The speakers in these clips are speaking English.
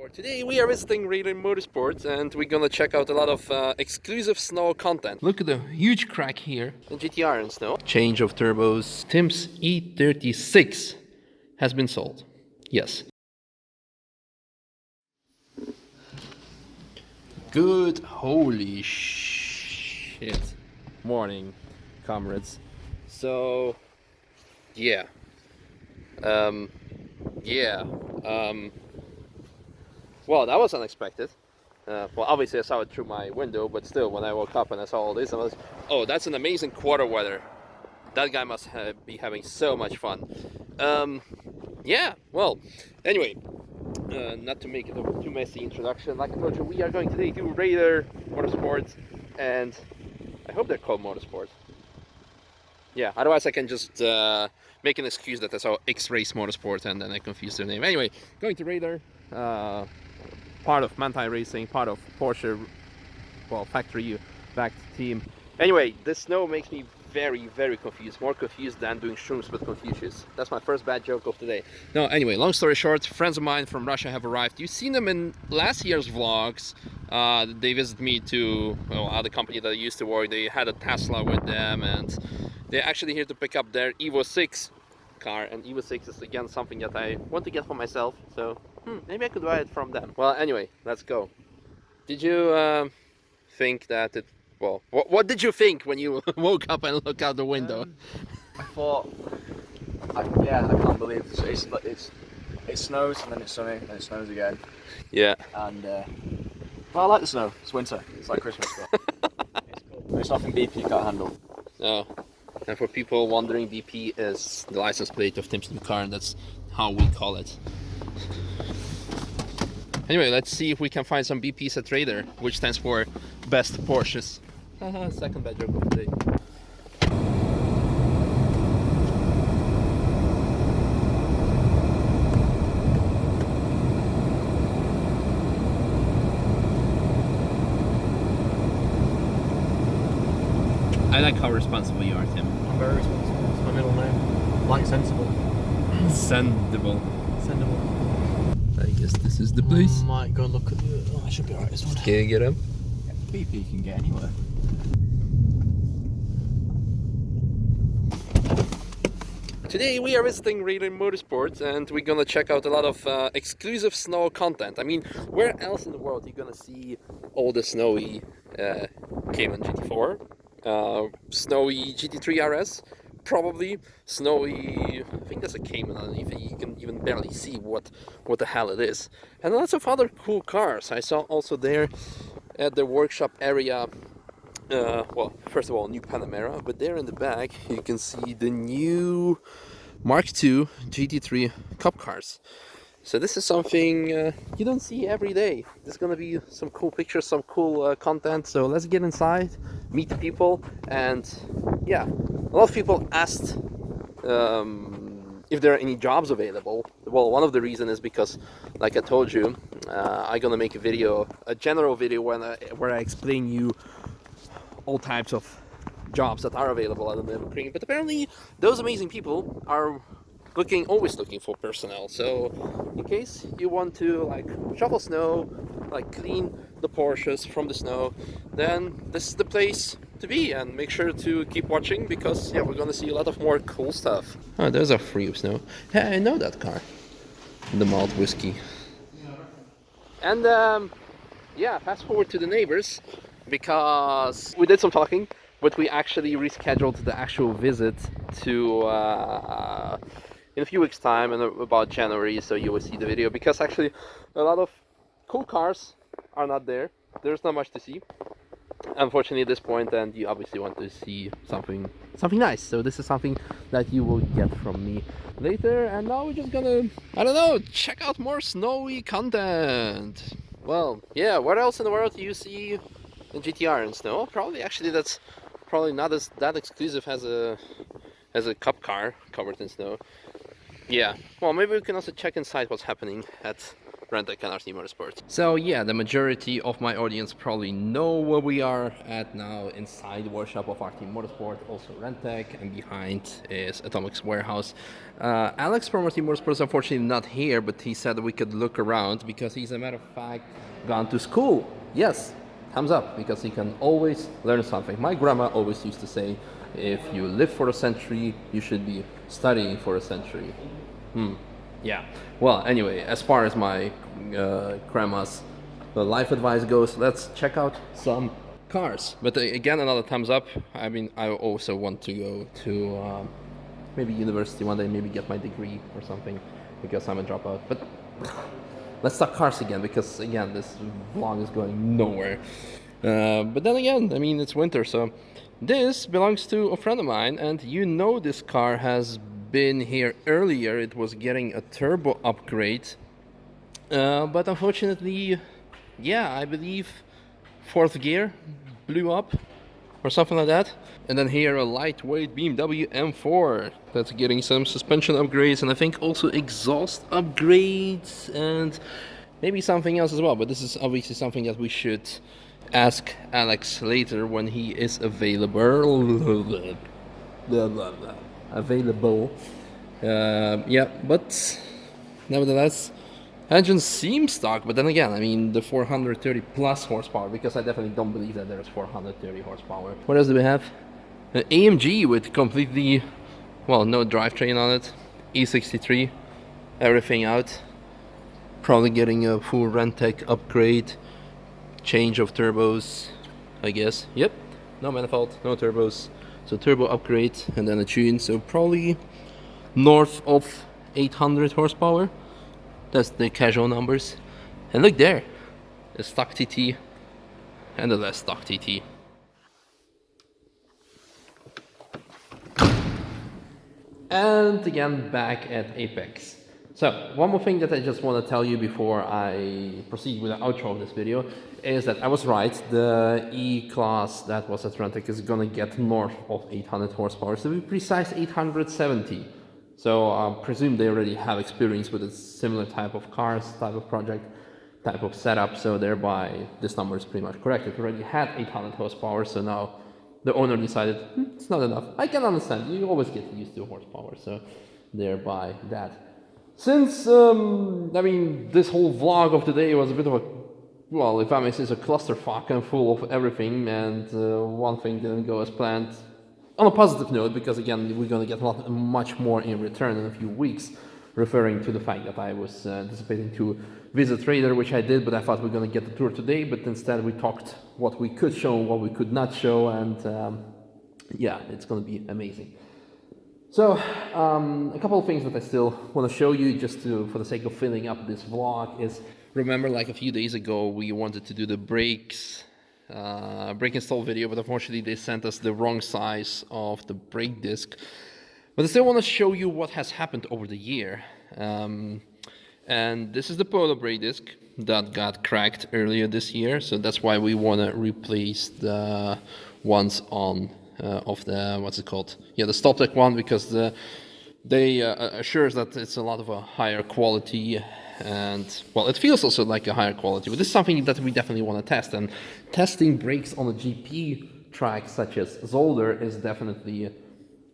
For today we are visiting Charoudin Motorsports and we're gonna check out a lot of exclusive snow content. Look at the huge crack here. The GTR in snow. Change of turbos. Tim's E36 has been sold. Yes. Good holy shit morning, comrades. So yeah. Well, that was unexpected. Well, obviously I saw it through my window, but still, when I woke up and I saw all this, I was, oh, that's an amazing quarter weather. That guy must be having so much fun. Yeah, well, anyway, not to make it a too messy introduction, like I told you, we are going today to Raider Motorsports, and I hope they're called Motorsports. Yeah, otherwise I can just make an excuse that I saw X-Race Motorsport and then I confused their name. Anyway, going to Raider. Part of Manti Racing, part of Porsche, well, factory-backed team. Anyway, this snow makes me very confused. More confused than doing shrooms with Confucius. That's my first bad joke of the day. No, anyway, long story short, friends of mine from Russia have arrived. You've seen them in last year's vlogs. They visited me to, well, other company that I used to work. They had a Tesla with them, and they're actually here to pick up their Evo 6 car. And Evo 6 is again something that I want to get for myself, so maybe I could buy it from them. Well, anyway, let's go. Did you think that it... Well, what did you think when you woke up and looked out the window? I thought, I can't believe it snows and then it's sunny and it snows again. Yeah. And well, I like the snow. It's winter. It's like Christmas. But it's cool. It's nothing BP you can't handle. No. And for people wondering, BP is the license plate of Tim's new car, and that's how we call it. Anyway, let's see if we can find some BPs at Raider, which stands for Best Porsches. Second bad joke of the day. I like how responsible you are, Tim. I'm very responsible. It's my middle name. Like sensible. Sendable. Sendable. I guess this is the place. Might go and look at the... Oh, I should be alright this one. Can you get up? BP can get anywhere. Today we are visiting Charoudin Motorsports and we're gonna check out a lot of exclusive snow content. I mean, where else in the world are you gonna see all the snowy Cayman GT4, snowy GT3 RS, probably snowy, I think that's a Cayman underneath it. You can even barely see what the hell it is. And lots of other cool cars. I saw also there at the workshop area, well, first of all, new Panamera, but there in the back you can see the new Mark II GT3 Cup cars. So this is something you don't see every day. There's gonna be some cool pictures, some cool content. So let's get inside, meet the people, and yeah, a lot of people asked if there are any jobs available. Well, one of the reasons is because, like I told you, I'm gonna make a general video where I explain you all types of jobs that are available at the Nürburg. But apparently those amazing people are always looking for personnel. So in case you want to like shovel snow, like clean the Porsches from the snow, then this is the place to be, and make sure to keep watching because yeah, we're gonna see a lot of more cool stuff. Oh, there's a free of snow. Hey, I know that car. The malt whiskey. And yeah, fast forward to the neighbors, because we did some talking, but we actually rescheduled the actual visit to in a few weeks time, in about January, so you will see the video, because actually a lot of cool cars are not there. There's not much to see, unfortunately, at this point, and you obviously want to see something nice. So this is something that you will get from me later, and now we're just gonna, I don't know, check out more snowy content. Well, yeah, where else in the world do you see a GTR in snow? Probably, actually, that's probably not that exclusive as a cup car covered in snow. Yeah, well, maybe we can also check inside what's happening at Rentec and RT Motorsports. So yeah, the majority of my audience probably know where we are at now, inside the workshop of RT Motorsport, also Rentec, and behind is Atomic's warehouse. Alex from RT Motorsport is unfortunately not here, but he said that we could look around because he's, a matter of fact, gone to school. Yes, thumbs up, because he can always learn something. My grandma always used to say, if you live for a century, you should be studying for a century. Yeah. Well, anyway, as far as my grandma's life advice goes, let's check out some cars. But again, another thumbs up. I mean, I also want to go to maybe university one day, maybe get my degree or something, because I'm a dropout. But let's talk cars again, because again, this vlog is going nowhere. But then again, I mean, it's winter, so this belongs to a friend of mine, and you know this car has been here earlier. It was getting a turbo upgrade, but unfortunately, yeah, I believe fourth gear blew up or something like that. And then here a lightweight BMW M4 that's getting some suspension upgrades, and I think also exhaust upgrades and maybe something else as well. But this is obviously something that we should ask Alex later when he is available. Yeah, but nevertheless, engine seems stock. But then again, I mean, the 430 plus horsepower, because I definitely don't believe that there's 430 horsepower. What else do we have? An AMG with completely, well, no drivetrain on it. E63, everything out. Probably getting a full Rentec upgrade, change of turbos, I guess. Yep, no manifold, no turbos. So turbo upgrade and then a tune. So probably north of 800 horsepower. That's the casual numbers. And look there, a stock TT and a less stock TT. And again, back at Apex. So, one more thing that I just want to tell you before I proceed with the outro of this video is that I was right. The E-Class that was at Rentec is gonna get north of 800 horsepower, to be precise 870. So I presume they already have experience with a similar type of cars, type of project, type of setup, so thereby this number is pretty much correct. It already had 800 horsepower, so now the owner decided, it's not enough. I can understand, you always get used to horsepower, so thereby that. Since, I mean, this whole vlog of today was a bit of a, well, if I may say, it's a clusterfuck and full of everything, and one thing didn't go as planned. On a positive note, because again, we're going to get much more in return in a few weeks, referring to the fact that I was anticipating to visit Raider, which I did, but I thought we were going to get the tour today, but instead we talked what we could show, what we could not show, and yeah, it's going to be amazing. So, a couple of things that I still want to show you, just for the sake of filling up this vlog, is, remember, like a few days ago, we wanted to do the brakes, brake install video, but unfortunately they sent us the wrong size of the brake disc. But I still want to show you what has happened over the year. And this is the Polo brake disc that got cracked earlier this year, so that's why we want to replace the ones on of the, what's it called? Yeah, the StopTech one, because they assures that it's a lot of a higher quality, and well, it feels also like a higher quality, but this is something that we definitely want to test. And testing brakes on a GP track such as Zolder is definitely,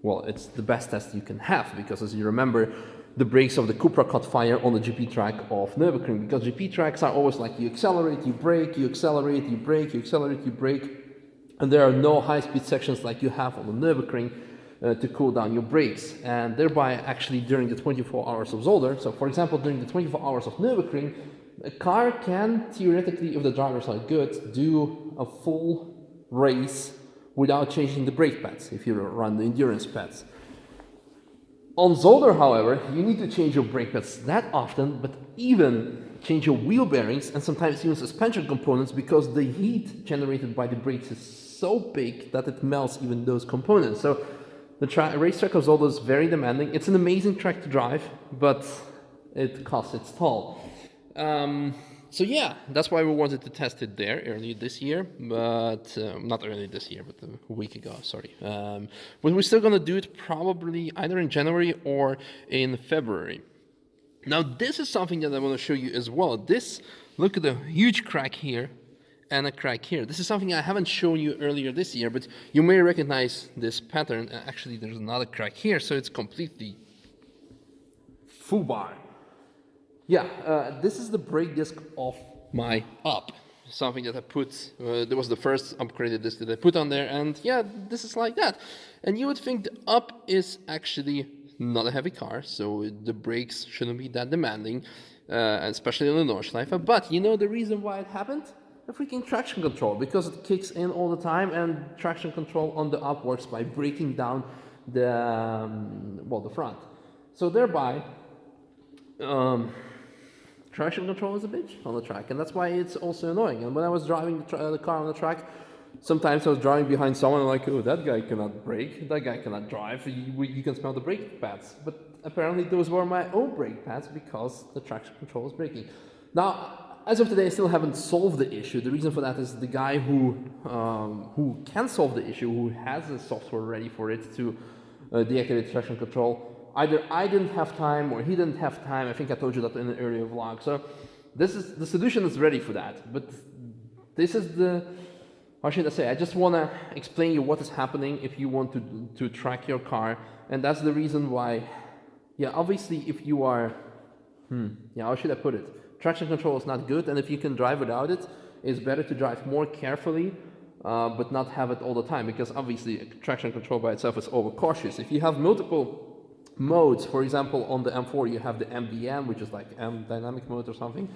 well, it's the best test you can have, because as you remember, the brakes of the Cupra caught fire on the GP track of Nürburgring, because GP tracks are always like you accelerate, you brake, you accelerate, you brake, you accelerate, you brake, and there are no high-speed sections like you have on the Nürburgring to cool down your brakes, and thereby actually during the 24 hours of Zolder, so for example during the 24 hours of Nürburgring, a car can theoretically, if the drivers are good, do a full race without changing the brake pads if you run the endurance pads. On Zolder, however, you need to change your brake pads that often, but even change your wheel bearings and sometimes even suspension components, because the heat generated by the brakes is so big that it melts even those components. So the racetrack of Zolder is very demanding. It's an amazing track to drive, but it costs its toll. So yeah, that's why we wanted to test it there early this year, but not early this year, but a week ago, sorry. But we're still gonna do it probably either in January or in February. Now this is something that I want to show you as well. Look at the huge crack here and a crack here. This is something I haven't shown you earlier this year, but you may recognize this pattern. Actually, there's another crack here, so it's completely foobar. Yeah, this is the brake disc of my up. Something that I put, that was the first upgraded disc that I put on there, and yeah, this is like that. And you would think the up is actually not a heavy car, so the brakes shouldn't be that demanding, especially on the Nordschleife. But you know the reason why it happened? The freaking traction control, because it kicks in all the time, and traction control on the up works by breaking down the the front. So thereby, traction control is a bitch on the track, and that's why it's also annoying. And when I was driving the car on the track, sometimes I was driving behind someone and like, oh, that guy cannot brake, that guy cannot drive, you can smell the brake pads. But apparently those were my own brake pads because the traction control was braking. Now, as of today, I still haven't solved the issue. The reason for that is the guy who can solve the issue, who has the software ready for it to deactivate traction control, either I didn't have time or he didn't have time. I think I told you that in an earlier vlog. So this is the solution is ready for that. But this is the, how should I say? I just want to explain you what is happening if you want to track your car, and that's the reason why. Yeah, obviously, if you are, how should I put it? Traction control is not good, and if you can drive without it, it's better to drive more carefully, but not have it all the time, because obviously traction control by itself is overcautious. If you have multiple modes, for example, on the M4 you have the MDM, which is like M dynamic mode or something,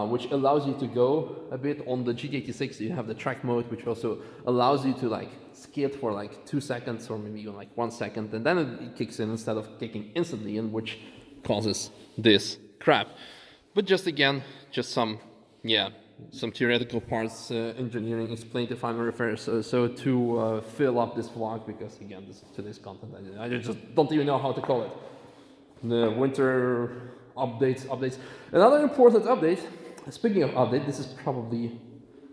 which allows you to go a bit. On the GT86 you have the track mode, which also allows you to like skid for like 2 seconds or maybe even like 1 second, and then it kicks in instead of kicking instantly in, which causes this crap. But just again, just some theoretical parts, engineering explained if I'm referring. So to fill up this vlog, because again, today's content, I just don't even know how to call it. The winter updates. Another important update, speaking of update, this is probably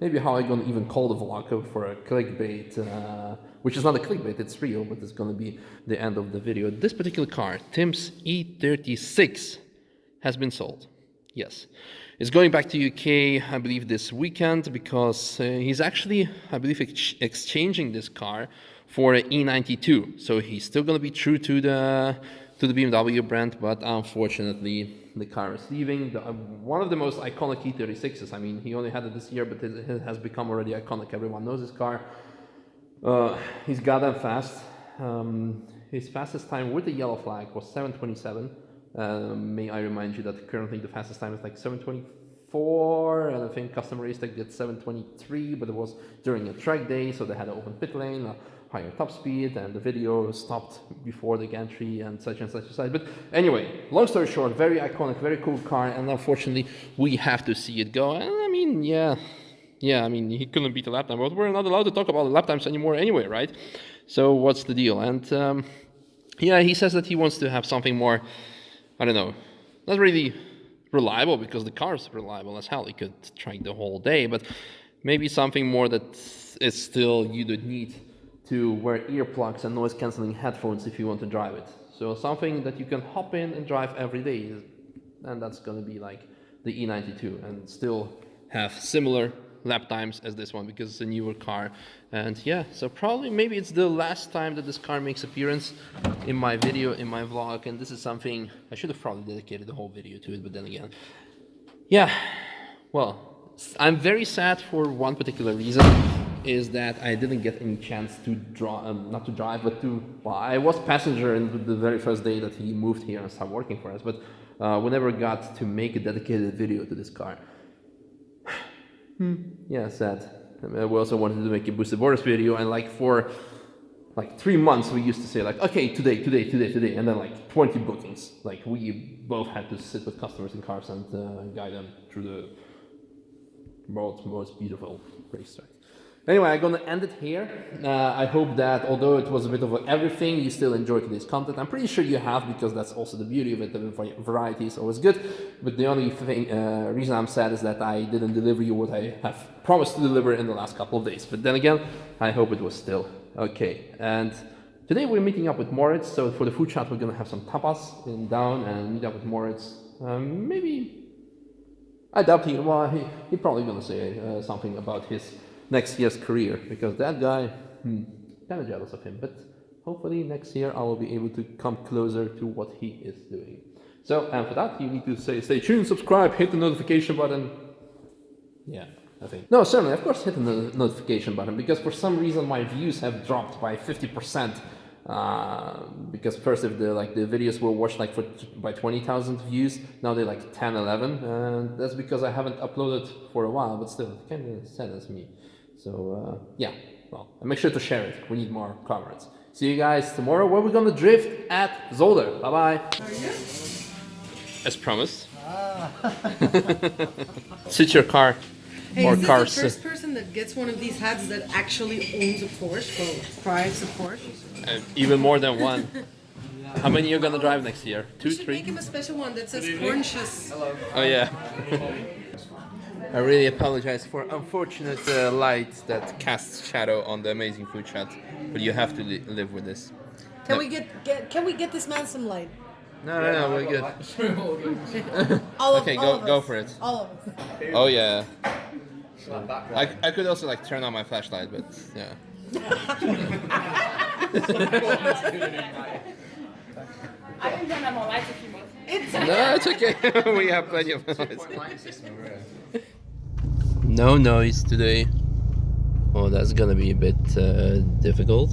maybe how I'm gonna even call the vlog for a clickbait, which is not a clickbait, it's real, but it's gonna be the end of the video. This particular car, Tim's E36, has been sold. Yes, it's going back to UK, I believe, this weekend, because he's actually, I believe, exchanging this car for an E92. So he's still going to be true to the BMW brand, but unfortunately, the car is leaving. One of the most iconic E36s. I mean, he only had it this year, but it has become already iconic. Everyone knows this car. He's goddamn fast. His fastest time with the yellow flag was 7:27. May I remind you that currently the fastest time is like 7:24, and I think Custom Race Tech did 7:23, but it was during a track day, so they had an open pit lane, a higher top speed, and the video stopped before the gantry and such aside. But anyway, long story short, very iconic, very cool car, and unfortunately we have to see it go. And I mean, I mean, he couldn't beat the lap time, but we're not allowed to talk about the lap times anymore anyway, right? So what's the deal? And he says that he wants to have something more, I don't know, not really reliable, because the car is reliable as hell. You could track the whole day, but maybe something more that is still, you don't need to wear earplugs and noise cancelling headphones if you want to drive it. So something that you can hop in and drive every day, and that's going to be like the E92, and still have similar lap times as this one, because it's a newer car. And yeah, so probably maybe it's the last time that this car makes appearance in my video, in my vlog, and this is something I should have probably dedicated the whole video to it, but then again, yeah, well, I'm very sad for one particular reason, is that I didn't get any chance to not to drive, but I was passenger in the very first day that he moved here and started working for us, but we never got to make a dedicated video to this car. Yeah, sad. We also wanted to make a boosted borders video, and like for like 3 months we used to say like, okay, today, and then like 20 bookings. Like we both had to sit with customers in cars and guide them through the world's most beautiful racetrack. Anyway, I'm gonna end it here. I hope that although it was a bit of everything, you still enjoyed today's content. I'm pretty sure you have, because that's also the beauty of it. The variety is always good. But the only reason I'm sad is that I didn't deliver you what I have promised to deliver in the last couple of days. But then again, I hope it was still okay. And today we're meeting up with Moritz. So for the food chat, we're gonna have some tapas in down and meet up with Moritz Maybe. I doubt he. Well, he probably gonna say something about his next year's career because that guy, kind of jealous of him. But hopefully next year I will be able to come closer to what he is doing. So, and for that you need to stay tuned, subscribe, hit the notification button. Yeah, I think. No, certainly, of course, hit the notification button because for some reason my views have dropped by 50%. Because first if the videos were watched like by 20,000 views, now they're like 10, 11, and that's because I haven't uploaded for a while, but still, it kind of saddens me. So yeah, well, and make sure to share it. We need more comments. See you guys tomorrow where we're gonna drift at Zolder. Bye bye. As promised. Sit your car. Hey, or is this cars. the first person that gets one of these hats that actually owns a Porsche, well, drives a Porsche? Even more than one. How many you're gonna drive next year? We 2, should 3? make him a special one that says Porsches. Oh yeah. I really apologize for unfortunate light that casts shadow on the amazing food chat, but you have to live with this. Can No. we can we get this man some light? No, we're good. All Okay, of go us. for it. All of us. Oh yeah. I could also like turn on my flashlight, but yeah. I can turn on my lights if you want. No, it's okay. We have plenty of noise. No noise today. Oh, that's gonna be a bit difficult.